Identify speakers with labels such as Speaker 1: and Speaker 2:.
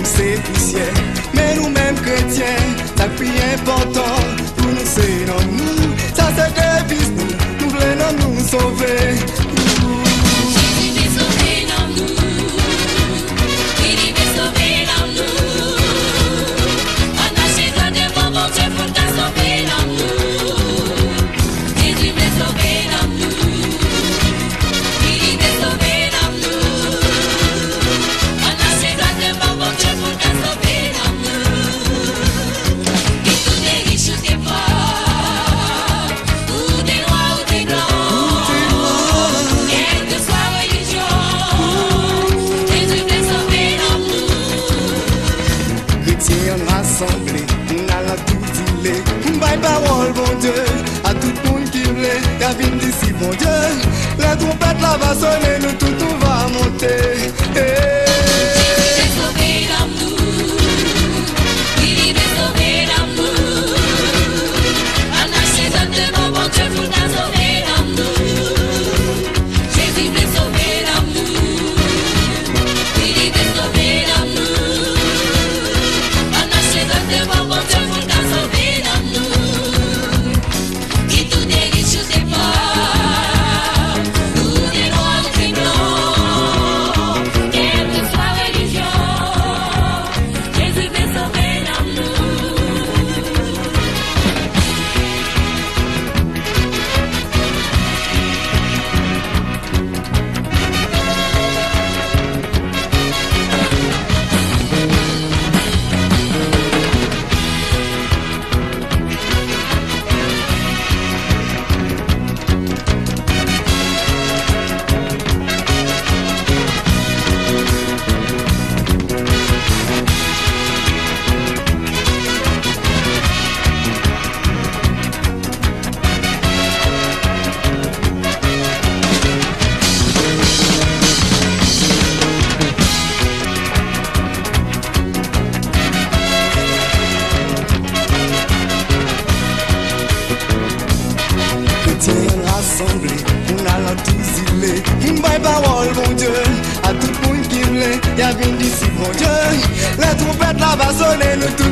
Speaker 1: nous c'est poussière. Mais nous-mêmes chrétiens, ça plus important pour nous c'est dans nous. Ça c'est que bis nous voulons nous sauver. Parole, bon Dieu, à tout le monde qui voulait, qui a venu d'ici, bon Dieu. La trompette là va sonner, nous tout va monter. On a la tous îlés, parole, bon Dieu, à tout le monde qui voulait, y a bien d'ici, bon Dieu. La trompette là va sonner, nous